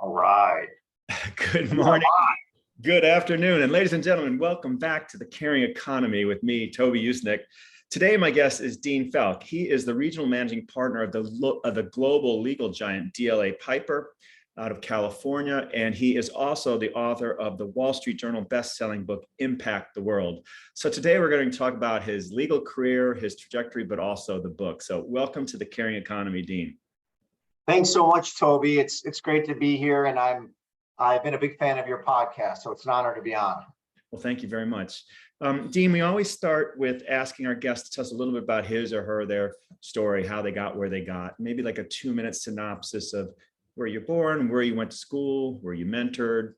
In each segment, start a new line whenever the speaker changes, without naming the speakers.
All right.
Good morning, good afternoon, and ladies and gentlemen, welcome back to The Caring Economy with me, Toby Usnik. Today, my guest is Dean Fealk. He is the regional managing partner of the global legal giant DLA Piper out of California, and he is also the author of the Wall Street Journal best-selling book, Impact the World. So today we're going to talk about his legal career, his trajectory, but also the book. So welcome to The Caring Economy, Dean.
Thanks so much, Toby. It's great to be here, and I've been a big fan of your podcast, so it's an honor to be on.
Well, thank you very much. Dean, we always start with asking our guests to tell us a little bit about his or her, their story, how they got where they got, maybe like a 2-minute synopsis of where you're born, where you went to school, where you mentored,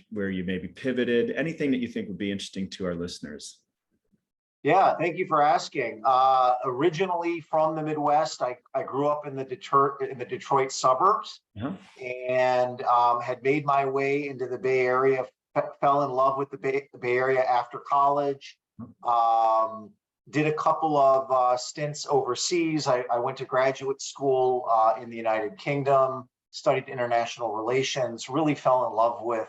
where you maybe pivoted, anything that you think would be interesting to our listeners.
Yeah, thank you for asking. Originally from the Midwest, I grew up in the Detroit suburbs, and had made my way into the Bay Area. Fell in love with the Bay Area after college. Did a couple of stints overseas. I went to graduate school in the United Kingdom, studied international relations, really fell in love with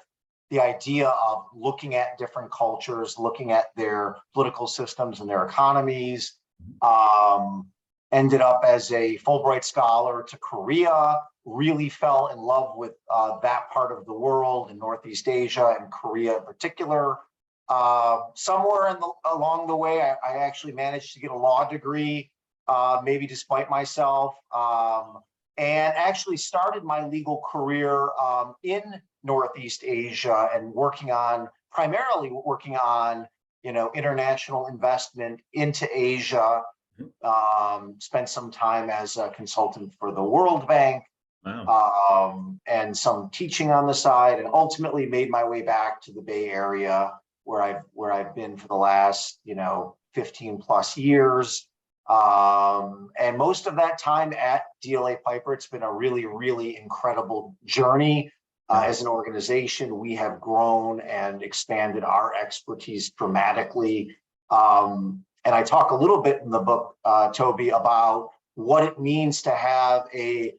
the idea of looking at different cultures, looking at their political systems and their economies. Ended up as a Fulbright scholar to Korea, really fell in love with that part of the world in Northeast Asia and Korea in particular. Somewhere along the way, I actually managed to get a law degree, maybe despite myself, and actually started my legal career in Northeast Asia and primarily working on, international investment into Asia. Spent some time as a consultant for the World Bank. Wow. And some teaching on the side, and ultimately made my way back to the Bay Area, where I've been for the last 15 plus years. And most of that time at DLA Piper, it's been a really, really incredible journey. As an organization, we have grown and expanded our expertise dramatically. And I talk a little bit in the book, Toby, about what it means to have a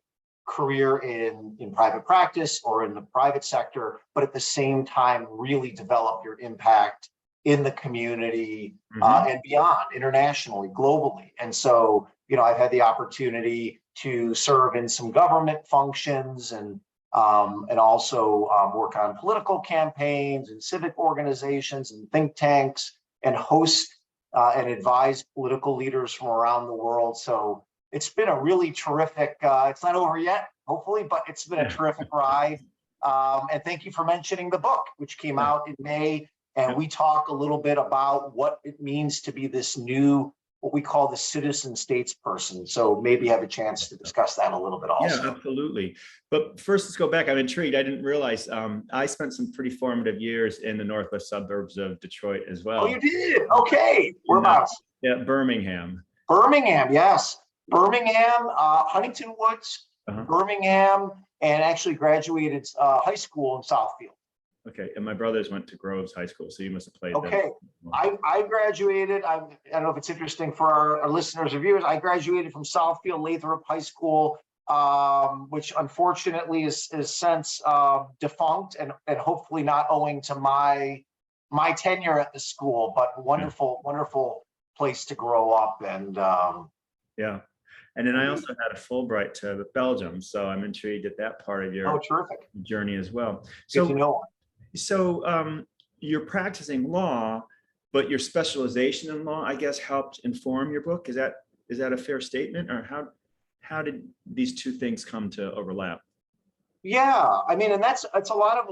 career in private practice or in the private sector, but at the same time, really develop your impact in the community and beyond, internationally, globally. And so, I've had the opportunity to serve in some government functions and also work on political campaigns and civic organizations and think tanks, and host and advise political leaders from around the world. So it's been a really terrific, it's not over yet, hopefully, but it's been a terrific ride. And thank you for mentioning the book, which came out in May. And we talk a little bit about what it means to be this new, what we call the citizen states person. So maybe have a chance to discuss that a little bit also.
Yeah, absolutely. But first, let's go back. I'm intrigued. I didn't realize I spent some pretty formative years in the northwest suburbs of Detroit as well.
Oh, you did? Okay. Whereabouts?
Yeah, Birmingham.
Birmingham, yes. Birmingham, Huntington Woods, Birmingham, and actually graduated high school in Southfield.
Okay, and my brothers went to Groves High School, so you must have played.
Okay, I graduated. I don't know if it's interesting for our listeners or viewers. I graduated from Southfield Lathrop High School, which unfortunately is since defunct, and hopefully not owing to my tenure at the school. But wonderful place to grow up, and
yeah. And then I also had a Fulbright to Belgium, so I'm intrigued at that part of your
terrific
journey as well.
Good to know.
So you're practicing law, but your specialization in law, I guess, helped inform your book. Is that a fair statement, or how did these two things come to overlap?
Yeah, I mean, and it's a lot of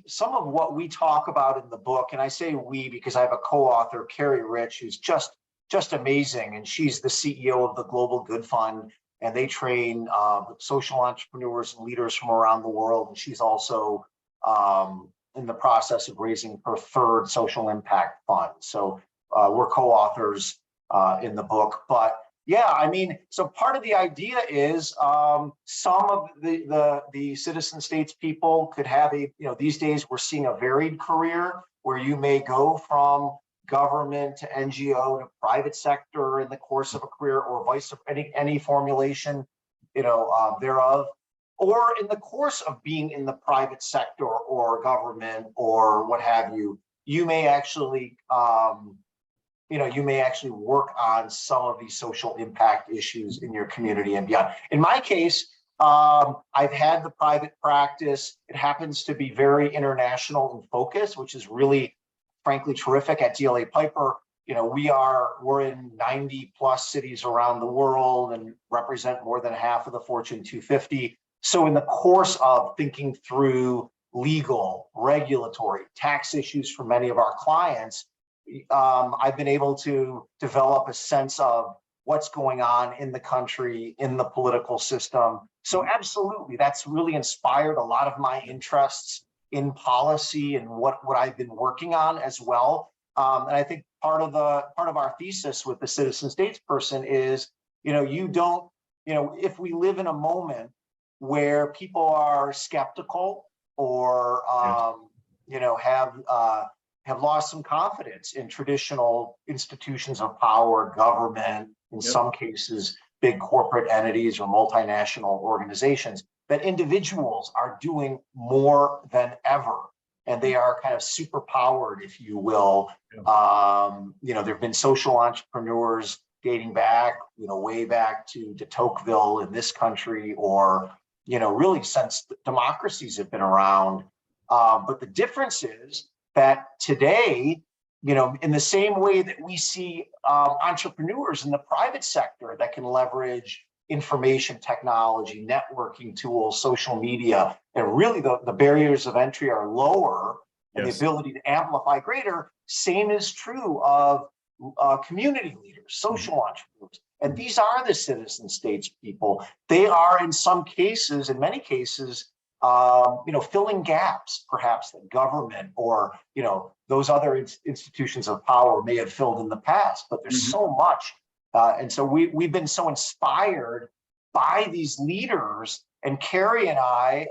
some of what we talk about in the book, and I say we because I have a co-author, Carrie Rich, who's just amazing, and she's the CEO of the Global Good Fund, and they train social entrepreneurs and leaders from around the world. And she's also in the process of raising her third social impact fund. So we're co-authors in the book. But yeah, I mean, so part of the idea is some of the citizen states people could have these days we're seeing a varied career where you may go from government to NGO to private sector in the course of a career, or vice any formulation, thereof. or in the course of being in the private sector or government or what have you, you may actually, you may actually work on some of these social impact issues in your community and beyond. In my case, I've had the private practice. It happens to be very international in focus, which is really, frankly, terrific. At DLA Piper, we're in 90 plus cities around the world and represent more than half of the Fortune 250. So in the course of thinking through legal, regulatory, tax issues for many of our clients, I've been able to develop a sense of what's going on in the country, in the political system. So absolutely, that's really inspired a lot of my interests in policy and what I've been working on as well. And I think part of our thesis with the citizen states person is, if we live in a moment where people are skeptical or have lost some confidence in traditional institutions of power, government, in some cases, big corporate entities or multinational organizations, that individuals are doing more than ever. And they are kind of superpowered, if you will. There have been social entrepreneurs dating back, way back to de Tocqueville in this country, or, really since democracies have been around. But the difference is that today, in the same way that we see entrepreneurs in the private sector that can leverage information technology, networking tools, social media, and really the barriers of entry are lower and the ability to amplify greater, same is true of community leaders, social entrepreneurs. And these are the citizen states people. They are in many cases, filling gaps, perhaps that government or, those other institutions of power may have filled in the past, but there's so much. And so we've been so inspired by these leaders, and Carrie and I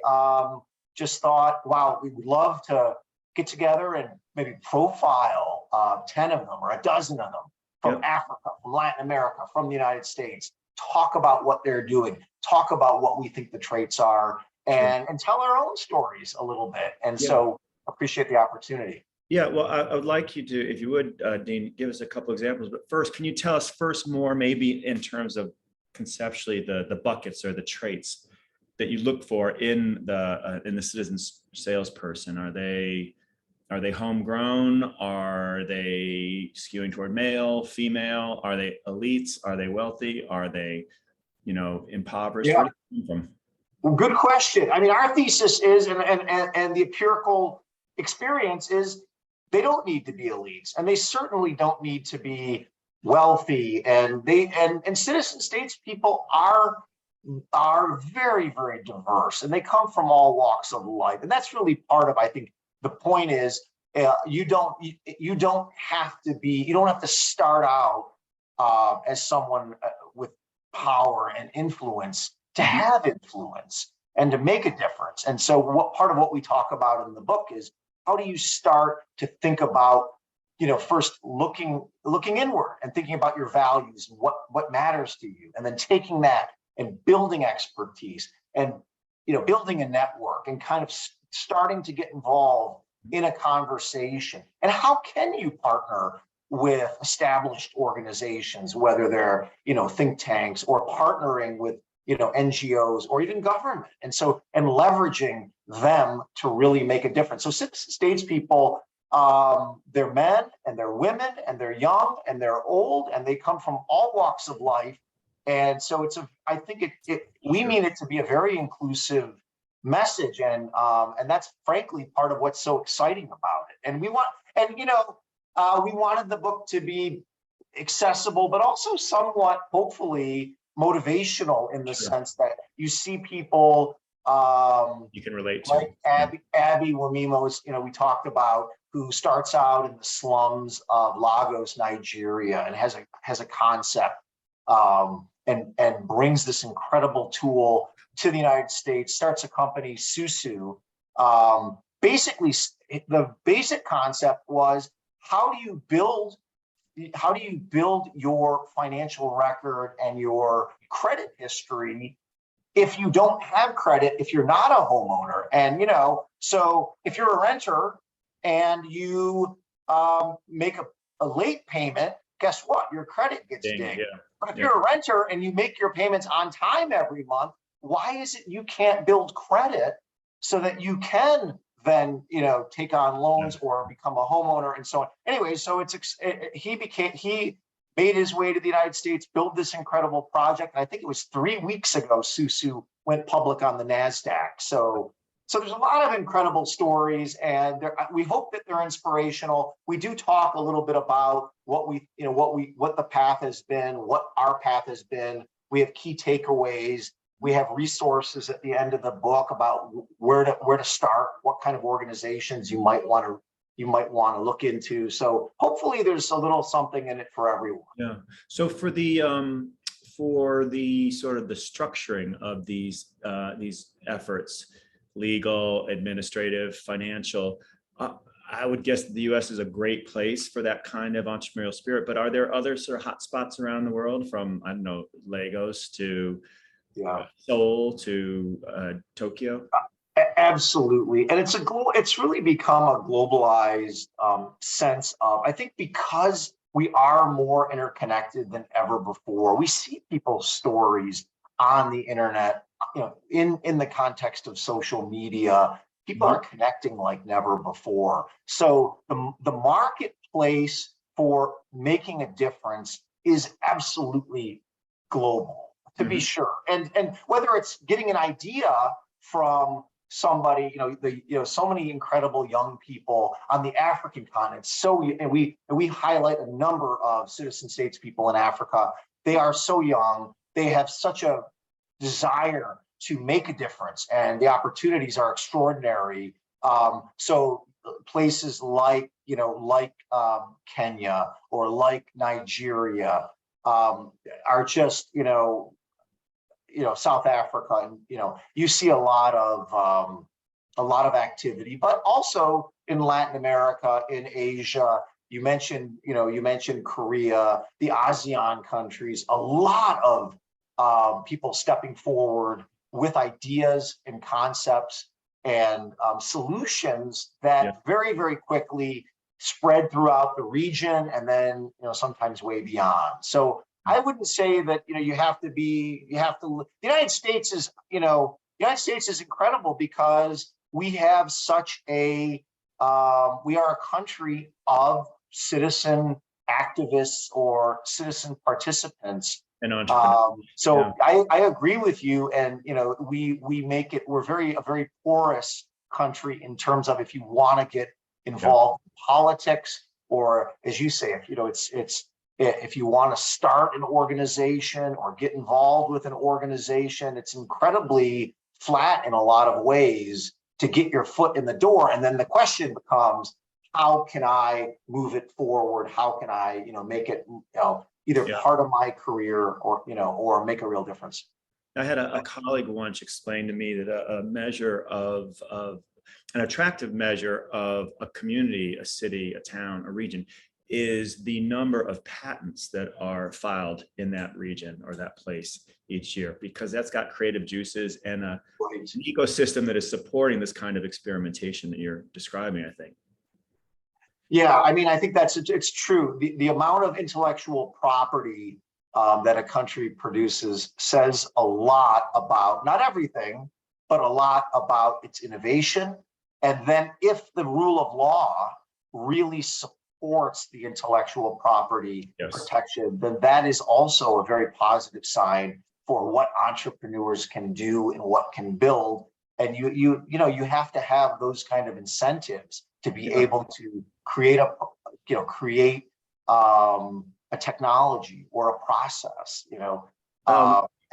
just thought, wow, we would love to get together and maybe profile 10 of them or a dozen of them from Africa, from Latin America, from the United States, talk about what they're doing, talk about what we think the traits are, and tell our own stories a little bit. And so appreciate the opportunity.
Yeah, well, I would like you to, if you would, Dean, give us a couple examples. But first, can you tell us more maybe in terms of conceptually the buckets or the traits that you look for in the citizen salesperson? Are they homegrown? Are they skewing toward male, female? Are they elites? Are they wealthy? Are they, impoverished?
Yeah.
Where do they come from?
Well, good question. I mean, our thesis is, and the empirical experience is, they don't need to be elites, and they certainly don't need to be wealthy. And citizen states people are very, very diverse, and they come from all walks of life. And that's really part of, I think, the point is, you don't have to start out as someone with power and influence to have influence and to make a difference. And so part of what we talk about in the book is, how do you start to think about, first looking inward and thinking about your values and what matters to you, and then taking that and building expertise and, building a network and kind of starting to get involved in a conversation. And how can you partner with established organizations, whether they're, think tanks, or partnering with, NGOs or even government, and leveraging them to really make a difference. So citizen states people, they're men and they're women and they're young and they're old, and they come from all walks of life. And so I think we mean it to be a very inclusive message, and that's frankly part of what's so exciting about it. And we wanted the book to be accessible, but also somewhat, hopefully, motivational in the sense that you see people
you can relate to,
like Abby Wamimos, we talked about, who starts out in the slums of Lagos, Nigeria, and has a concept and brings this incredible tool to the United States, starts a company, Susu. Basically, the basic concept was, how do you build your financial record and your credit history if you don't have credit, if you're not a homeowner, and so if you're a renter and you make a late payment, guess what? Your credit gets dinged.
Yeah.
But if you're a renter and you make your payments on time every month, why is it you can't build credit so that you can then take on loans or become a homeowner and so on? Anyway, so he made his way to the United States, built this incredible project. And I think it was 3 weeks ago, Susu went public on the NASDAQ. So there's a lot of incredible stories, and we hope that they're inspirational. We do talk a little bit about what the path has been, what our path has been. We have key takeaways. We have resources at the end of the book about where to start, what kind of organizations you might want to look into. So hopefully there's a little something in it for everyone.
Yeah. So for the sort of the structuring of these efforts, legal, administrative, financial, I would guess the U.S. is a great place for that kind of entrepreneurial spirit. But are there other sort of hotspots around the world, from, I don't know, Lagos to Seoul to Tokyo?
Absolutely, and it's really become a globalized sense of, I think, because we are more interconnected than ever before. We see people's stories on the internet, in the context of social media. People are connecting like never before. So the marketplace for making a difference is absolutely global, to be sure. And whether it's getting an idea from somebody, so many incredible young people on the African continent. And we highlight a number of citizen states people in Africa. They are so young. They have such a desire to make a difference, and the opportunities are extraordinary. So places like Kenya or like Nigeria are just South Africa, and you see a lot of activity, but also in Latin America, in Asia. You mentioned Korea, the ASEAN countries, a lot of people stepping forward with ideas and concepts and solutions that very, very quickly spread throughout the region, and then sometimes way beyond. So I wouldn't say that the United States is incredible because we have such we are a country of citizen activists or citizen participants.
And entrepreneurs.
I agree with you, and we make it, we're a very porous country in terms of, if you want to get involved in politics, or as you say, if you want to start an organization or get involved with an organization, it's incredibly flat in a lot of ways to get your foot in the door. And then the question becomes, how can I move it forward? How can I, make it, either part of my career or make a real difference?
I had a colleague once explain to me that a measure of an attractive measure of a community, a city, a town, a region, is the number of patents that are filed in that region or that place each year, because that's got creative juices and an ecosystem that is supporting this kind of experimentation that you're describing, I think.
Yeah, I mean, I think it's true. The amount of intellectual property that a country produces says a lot about, not everything, but a lot about its innovation. And then if the rule of law really supports the intellectual property protection, then that is also a very positive sign for what entrepreneurs can do and what can build. And you have to have those kind of incentives to be able to create a technology or a process,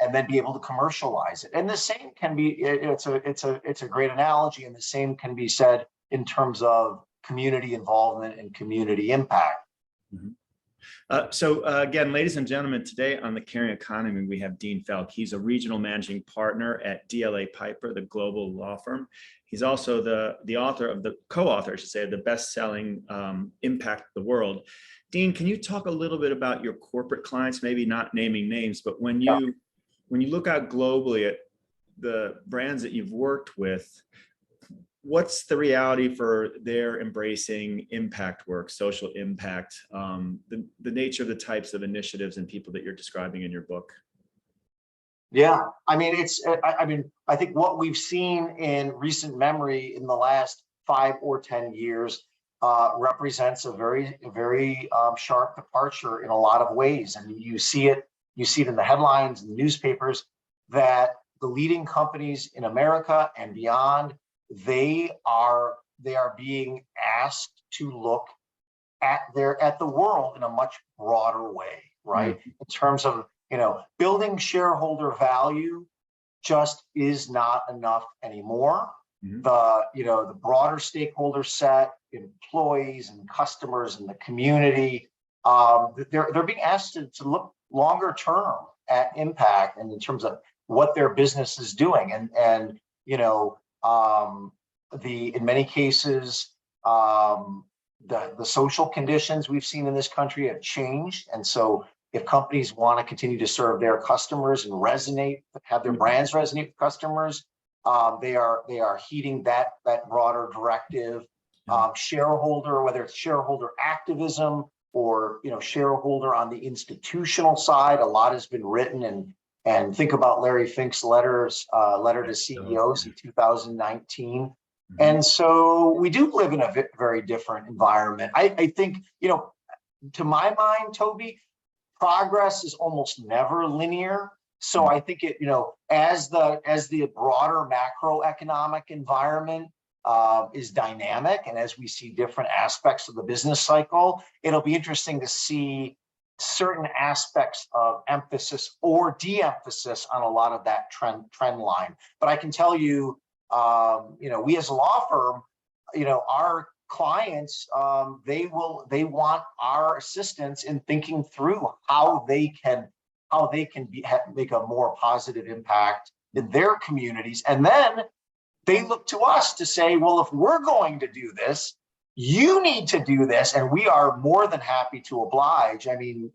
and then be able to commercialize it. And the same can be, it's a great analogy, and the same can be said in terms of community involvement and community impact.
So again, ladies and gentlemen, today on The Caring Economy, we have Dean Fealk. He's a regional managing partner at DLA Piper, the global law firm. He's also the author of co-author, I should say, of the best-selling Impact the World. Dean, can you talk a little bit about your corporate clients, maybe not naming names, but when you look out globally at the brands that you've worked with, what's the reality for their embracing impact work, social impact, the nature of the types of initiatives and people that you're describing in your book?
Yeah, I mean, I think what we've seen in recent memory in the last 5 or 10 years represents a very sharp departure in a lot of ways. I mean, you see it in the headlines in the newspapers that the leading companies in America and beyond, they are being asked to look at the world in a much broader way, right?
Mm-hmm.
In terms of, building shareholder value just is not enough anymore.
Mm-hmm.
The broader stakeholder set, employees and customers in the community, they're being asked to look longer term at impact and in terms of what their business is doing. And in many cases, the social conditions we've seen in this country have changed. And so if companies want to continue to serve their customers and have their brands resonate with customers, they are heeding that broader directive. Shareholder, whether it's shareholder activism or shareholder on the institutional side, a lot has been written, and think about Larry Fink's letter to CEOs in 2019. Mm-hmm. And so we do live in a very different environment. I think, to my mind, Toby, progress is almost never linear. So I think as the broader macroeconomic environment is dynamic, and as we see different aspects of the business cycle, it'll be interesting to see certain aspects of emphasis or de-emphasis on a lot of that trend line. But I can tell you, we as a law firm, our clients, they want our assistance in thinking through how they can make a more positive impact in their communities. And then they look to us to say, well, if we're going to do this, you need to do this. And we are more than happy to oblige. I mean,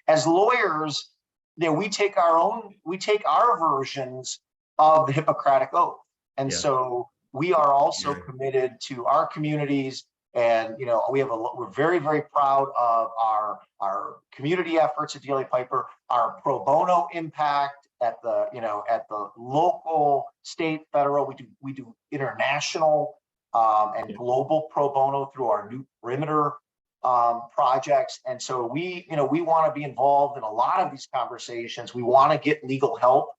as lawyers, we take our versions of the Hippocratic Oath. And so we are also committed to our communities. And, we're very, very proud of our community efforts at DLA Piper, our pro bono impact at the local, state, federal. We do international and global pro bono through our new perimeter projects. And so we want to be involved in a lot of these conversations. We want to get legal help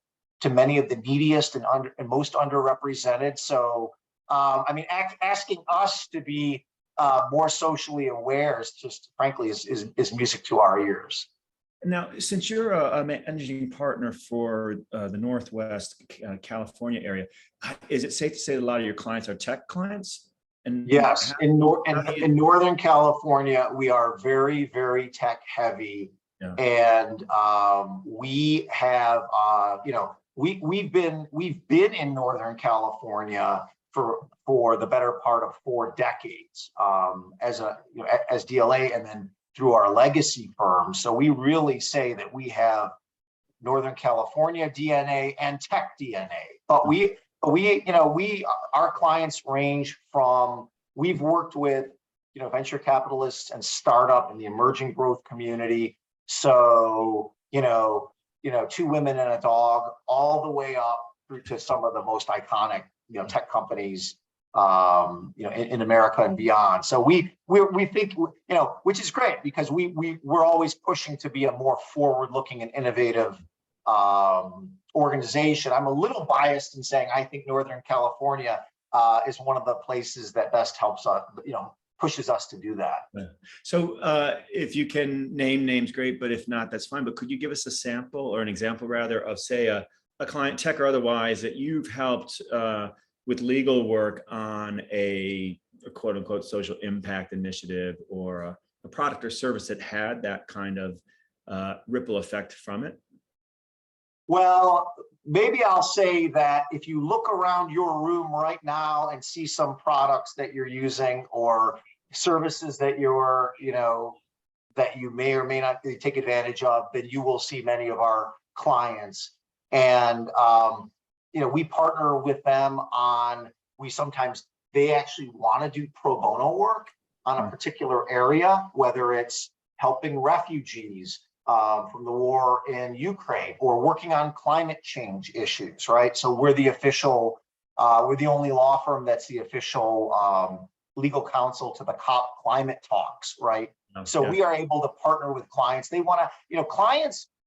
to many of the neediest and most underrepresented. So, asking us to be more socially aware is just, frankly, is music to our ears.
Now, since you're a managing partner for the Northwest California area, is it safe to say that a lot of your clients are tech clients? And
yes, in Northern California, we are very, very tech heavy, and we have, we've been in Northern California for the better part of 4 decades as DLA, and then through our legacy firm. So we really say that we have Northern California DNA and tech DNA. But our clients range from, we've worked with venture capitalists and startup in the emerging growth community. So 2 women and a dog, all the way up through to some of the most iconic tech companies in America and beyond. So we think, which is great, because we're always pushing to be a more forward-looking and innovative organization. I'm a little biased in saying I think Northern California is one of the places that best helps us, pushes us to do that.
So if you can name names, great, but if not, that's fine. But could you give us a sample, or an example rather, of, say, a client, tech or otherwise, that you've helped with legal work on a quote unquote social impact initiative, or a product or service that had that kind of ripple effect from it?
Well, maybe I'll say that if you look around your room right now and see some products that you're using or services that that you may or may not take advantage of, then you will see many of our clients. And we partner with them on, they actually want to do pro bono work on a particular area, whether it's helping refugees from the war in Ukraine or working on climate change issues, right? So we're the only law firm that's the official legal counsel to the COP climate talks, right? So we are able to partner with clients. They want to,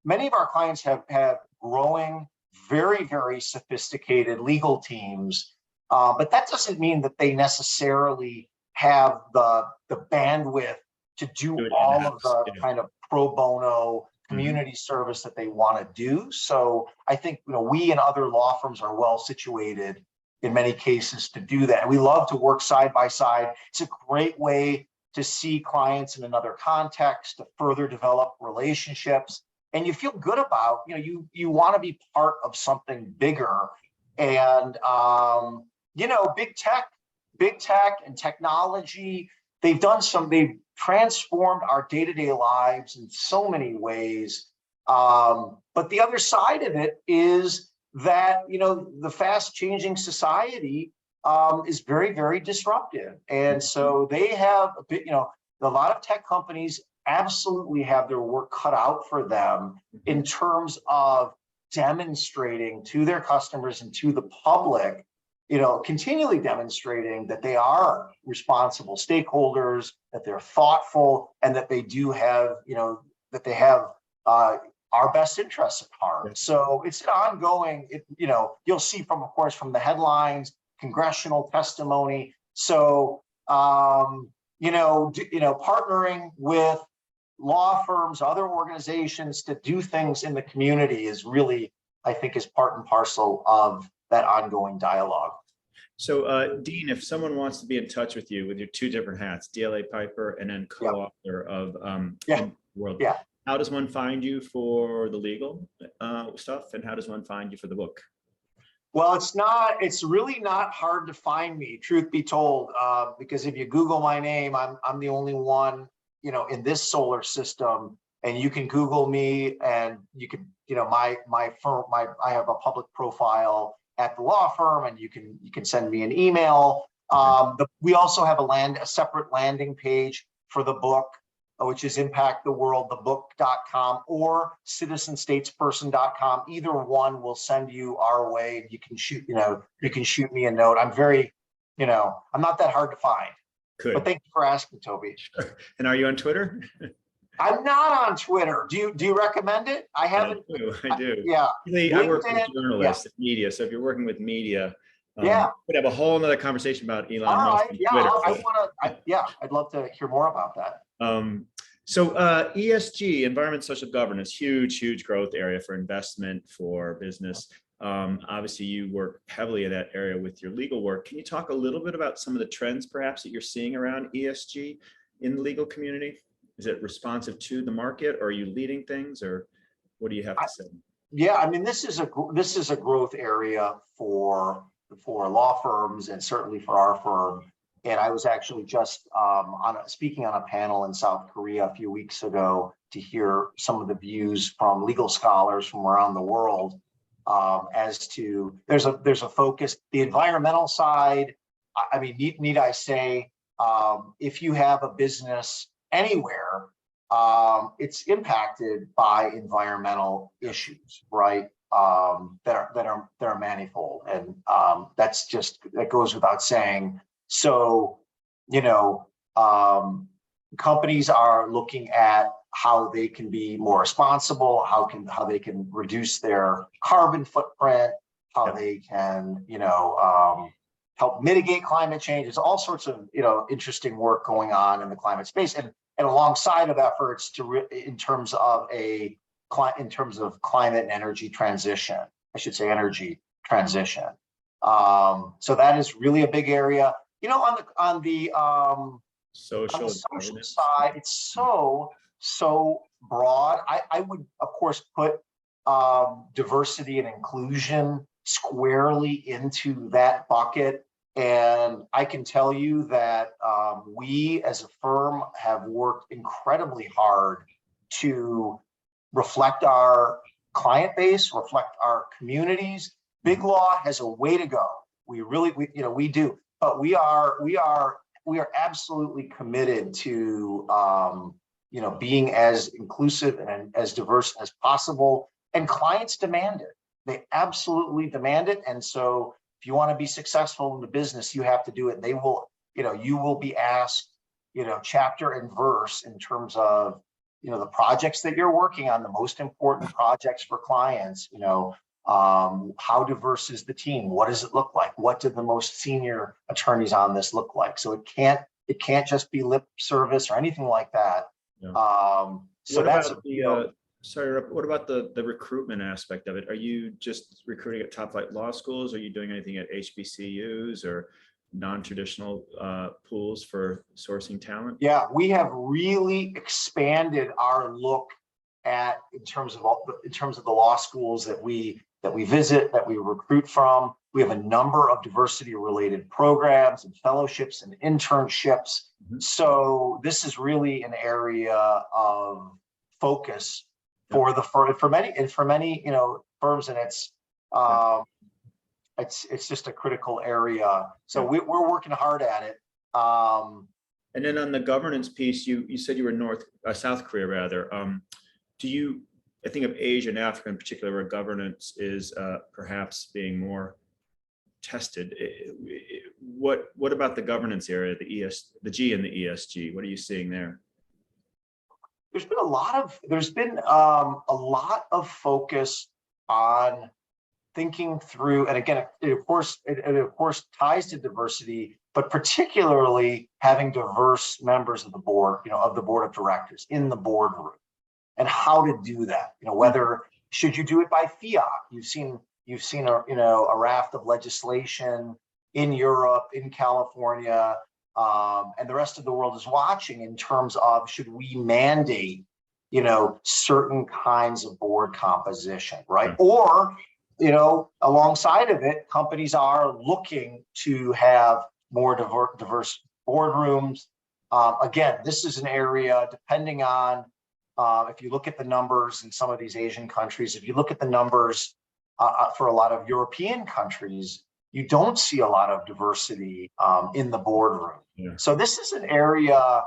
many of our clients have growing, very, very sophisticated legal teams, but that doesn't mean that they necessarily have the bandwidth to do all of the kind of pro bono community service that they want to do. So I think we and other law firms are well situated in many cases to do that. And we love to work side by side. It's a great way to see clients in another context, to further develop relationships. And you feel good about, you want to be part of something bigger. And, big tech and technology, they've transformed our day-to-day lives in so many ways. But the other side of it is that, the fast changing society is very, very disruptive. And so they have a lot of tech companies absolutely have their work cut out for them in terms of demonstrating to their customers and to the public, continually demonstrating that they are responsible stakeholders, that they're thoughtful, and that they do have, that they have our best interests at heart. So it's an ongoing, you'll see of course, from the headlines, congressional testimony. So, partnering with law firms, other organizations to do things in the community is really, I think, is part and parcel of that ongoing dialogue.
So, Dean, if someone wants to be in touch with you with your two different hats, DLA Piper and then co-author of World, how does one find you for the legal stuff, and how does one find you for the book?
Well, it's really not hard to find me, truth be told, because if you Google my name, I'm the only one, in this solar system, and you can Google me, and you can, my firm, I have a public profile at the law firm, and you can send me an email. We also have a separate landing page for the book, which is impacttheworldthebook.com or citizenstatesperson.com. Either one will send you our way. You can shoot me a note. I'm very, I'm not that hard to find.
Good.
But thank you for asking, Toby.
Sure. And are you on Twitter?
I'm not on Twitter. Do you recommend it? I haven't.
I do.
Yeah.
I work with journalists and media. So if you're working with media, we'd have a whole nother conversation about Elon Musk and Twitter.
I'd love to hear more about that.
So ESG, environment, social governance, huge growth area for investment, for business. Obviously, you work heavily in that area with your legal work. Can you talk a little bit about some of the trends, perhaps, that you're seeing around ESG in the legal community? Is it responsive to the market, or are you leading things, or what do you have to say? Yeah,
I mean, this is a growth area for law firms, and certainly for our firm. And I was actually just speaking on a panel in South Korea a few weeks ago to hear some of the views from legal scholars from around the world as to there's a focus, the environmental side. I mean, need I say, if you have a business anywhere, it's impacted by environmental issues, right? That are manifold, and that goes without saying. So, companies are looking at how they can be more responsible, how they can reduce their carbon footprint, how they can, help mitigate climate change. There's all sorts of, interesting work going on in the climate space, and alongside of efforts in terms of climate and energy transition. I should say energy transition. So that is really a big area. On the social side, it's so broad. I would, of course, put diversity and inclusion squarely into that bucket. And I can tell you that we as a firm have worked incredibly hard to reflect our client base, reflect our communities, Big law has a way to go. We do, but we are absolutely committed to, being as inclusive and as diverse as possible. And clients demand it. They absolutely demand it. And so if you want to be successful in the business, you have to do it. They will, you will be asked, chapter and verse in terms of, the projects that you're working on, the most important projects for clients, how diverse is the team? What does it look like? What do the most senior attorneys on this look like? So it can't just be lip service or anything like that.
Yeah.
So
what about the recruitment aspect of it? Are you just recruiting at top flight law schools? Are you doing anything at HBCUs or non-traditional pools for sourcing talent?
Yeah, we have really expanded our look at in terms of the law schools that we visit, that we recruit from. We have a number of diversity related programs and fellowships and internships. Mm-hmm. So this is really an area of focus for many firms, and it's just a critical area. So we're working hard at it.
And then on the governance piece, you said you were South Korea rather. I think of Asia and Africa in particular, where governance is perhaps being more tested. What about the governance area, the G and the ESG? What are you seeing there?
There's been a lot of focus on thinking through, and again, it of course ties to diversity, but particularly having diverse members of the board, of the board of directors in the boardroom, and how to do that. Whether should you do it by fiat? You've seen a raft of legislation in Europe, in California, and the rest of the world is watching in terms of should we mandate, certain kinds of board composition, right? Or, alongside of it, companies are looking to have more diverse boardrooms. Again, this is an area, depending on if you look at the numbers in some of these Asian countries, if you look at the numbers for a lot of European countries, you don't see a lot of diversity in the boardroom. Yeah. So this is an area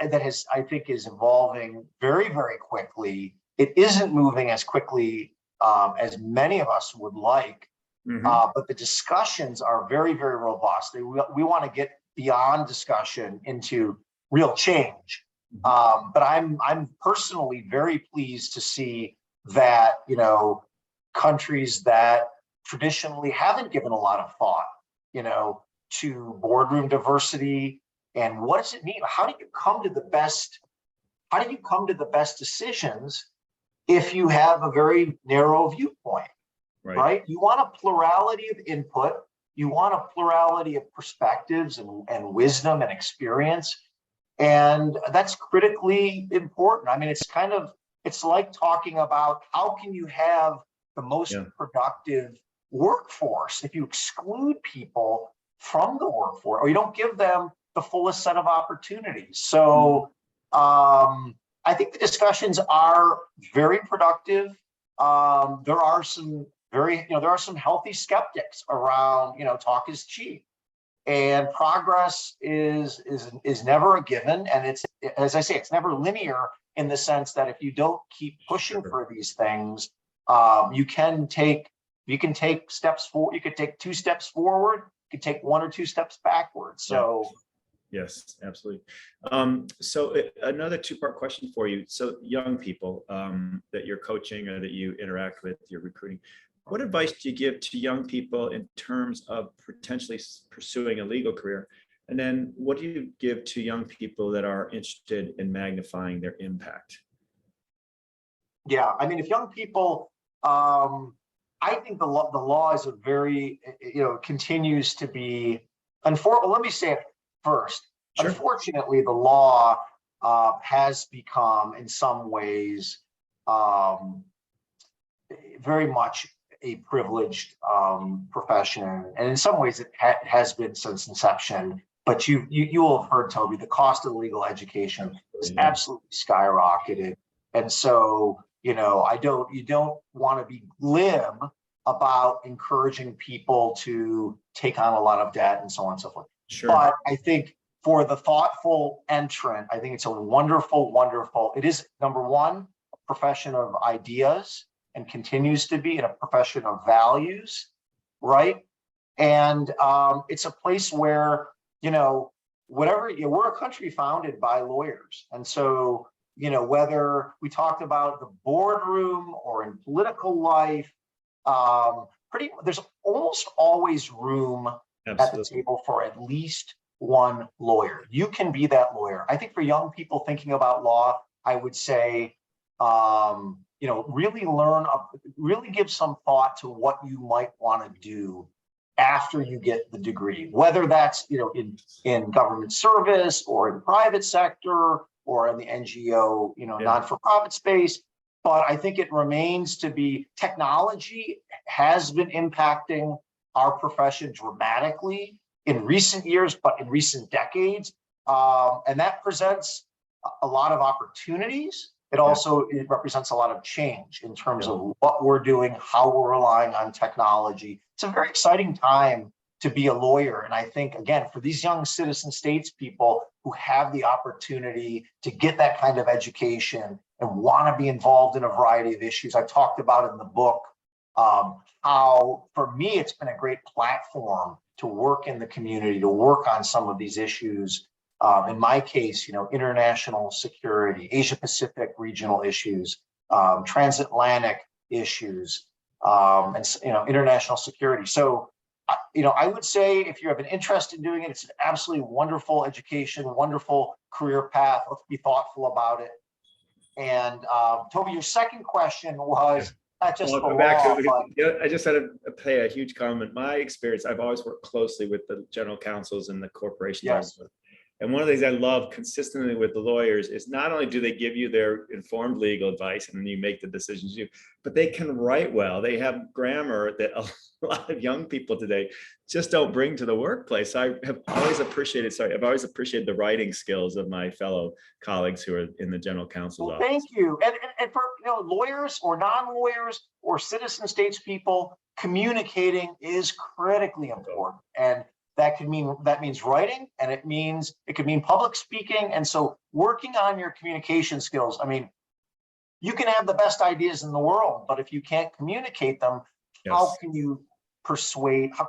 that I think is evolving very, very quickly. It isn't moving as quickly as many of us would like, but the discussions are very, very robust. We want to get beyond discussion into real change. But I'm personally very pleased to see that, countries that traditionally haven't given a lot of thought, to boardroom diversity and what does it mean? How do you come to the best decisions if you have a very narrow viewpoint, right? You want a plurality of input, you want a plurality of perspectives and wisdom and experience. And that's critically important. I mean, it's like talking about how can you have the most productive workforce if you exclude people from the workforce or you don't give them the fullest set of opportunities. So I think the discussions are very productive. There are some healthy skeptics around, talk is cheap. And progress is never a given, and it's, as I say, it's never linear in the sense that if you don't keep pushing for these things, you can take steps forward. You could take 2 steps forward. You could take 1 or 2 steps backwards. So,
yes, absolutely. So another 2-part question for you. So young people that you're coaching or that you interact with, you're recruiting. What advice do you give to young people in terms of potentially pursuing a legal career? And then what do you give to young people that are interested in magnifying their impact?
Yeah, I mean, if young people, I think the law is a very, continues to be, let me say it first. Sure. Unfortunately, the law has become in some ways very much a privileged profession, and in some ways it has been since inception. But you will have heard, Toby, the cost of legal education is absolutely skyrocketed, and so you don't want to be glib about encouraging people to take on a lot of debt and so on and so forth.
Sure.
But I think for the thoughtful entrant, I think it's a wonderful, it is, number one, a profession of ideas and continues to be, and a profession of values, right? And it's a place where, we're a country founded by lawyers. And so, whether we talked about the boardroom or in political life, there's almost always room at the table for at least one lawyer. You can be that lawyer. I think for young people thinking about law, I would say, really give some thought to what you might want to do after you get the degree, whether that's, in government service or in private sector or in the NGO, non-for-profit space. But I think it remains to be, technology has been impacting our profession dramatically in recent years, but in recent decades. And that presents a lot of opportunities. It represents a lot of change in terms of what we're doing, how we're relying on technology. It's a very exciting time to be a lawyer. And I think, again, for these young citizen states people who have the opportunity to get that kind of education and want to be involved in a variety of issues, I talked about in the book how, for me, it's been a great platform to work in the community, to work on some of these issues. In my case, international security, Asia-Pacific regional issues, transatlantic issues, and international security. So, I would say if you have an interest in doing it, it's an absolutely wonderful education, wonderful career path. Let's be thoughtful about it. And Toby, your second question was not just the law,
I just had to pay a huge comment. My experience, I've always worked closely with the general counsels and the corporations.
Yes.
And one of the things I love consistently with the lawyers is not only do they give you their informed legal advice and then you make the decisions but they can write well. They have grammar that a lot of young people today just don't bring to the workplace. I have always appreciated, I've always appreciated the writing skills of my fellow colleagues who are in the general counsel's office.
Thank you. And for lawyers or non-lawyers or citizen states people, communicating is critically important. And that means writing, and it could mean public speaking. And so working on your communication skills, you can have the best ideas in the world, but if you can't communicate them, how can you persuade? How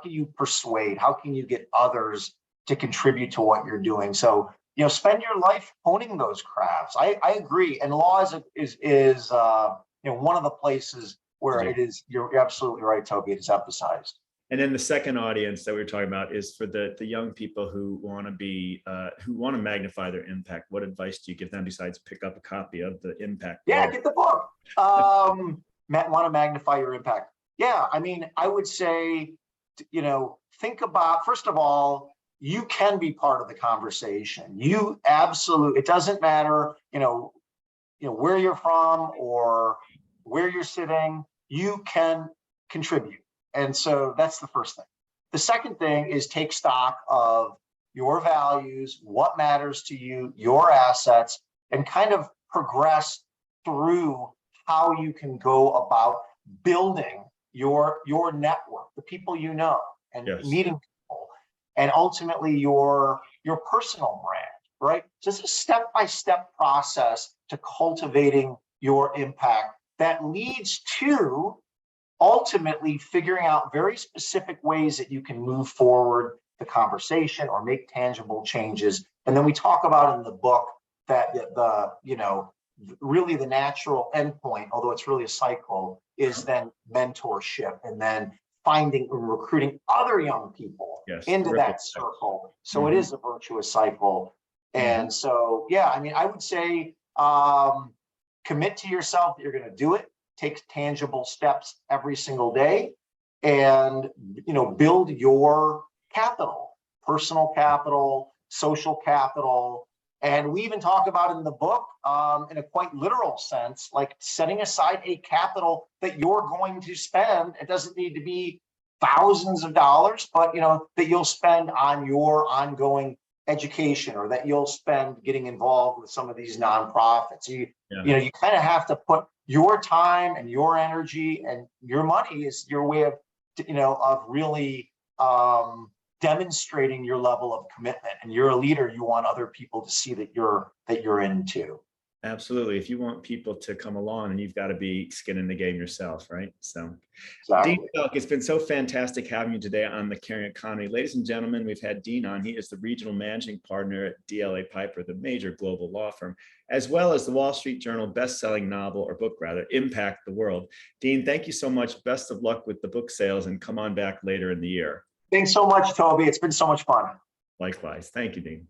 can you get others to contribute to what you're doing? So, spend your life honing those crafts. I agree. And law is one of the places where it is, you're absolutely right, Toby, it is emphasized.
And then the second audience that we were talking about is for the young people who want to magnify their impact. What advice do you give them besides pick up a copy of the Impact?
Yeah, get the book. Want to magnify your impact. Yeah, I would say, think about, first of all, you can be part of the conversation. It doesn't matter, where you're from or where you're sitting, you can contribute. And so that's the first thing. The second thing is take stock of your values, what matters to you, your assets, and kind of progress through how you can go about building your network, the people you know, and meeting people, and ultimately your personal brand, right? Just a step-by-step process to cultivating your impact that leads to ultimately figuring out very specific ways that you can move forward the conversation or make tangible changes. And then we talk about in the book that really the natural endpoint, although it's really a cycle, is then mentorship and then finding and recruiting other young people into that circle. So it is a virtuous cycle. And so, I would say commit to yourself that you're going to do it. Take tangible steps every single day, and build your capital, personal capital, social capital. And we even talk about in the book, in a quite literal sense, like setting aside a capital that you're going to spend. It doesn't need to be thousands of dollars, but that you'll spend on your ongoing education, or that you'll spend getting involved with some of these nonprofits. You kind of have to put your time and your energy and your money is your way of, of really demonstrating your level of commitment. And you're a leader. You want other people to see that you're into.
Absolutely. If you want people to come along, and you've got to be skin in the game yourself, right? So,
Exactly.
Dean Fealk, it's been so fantastic having you today on the Caring Economy. Ladies and gentlemen, we've had Dean on. He is the regional managing partner at DLA Piper, the major global law firm, as well as the Wall Street Journal best-selling novel, or book rather, Impact the World. Dean, thank you so much. Best of luck with the book sales, and come on back later in the year.
Thanks so much, Toby. It's been so much fun.
Likewise. Thank you, Dean.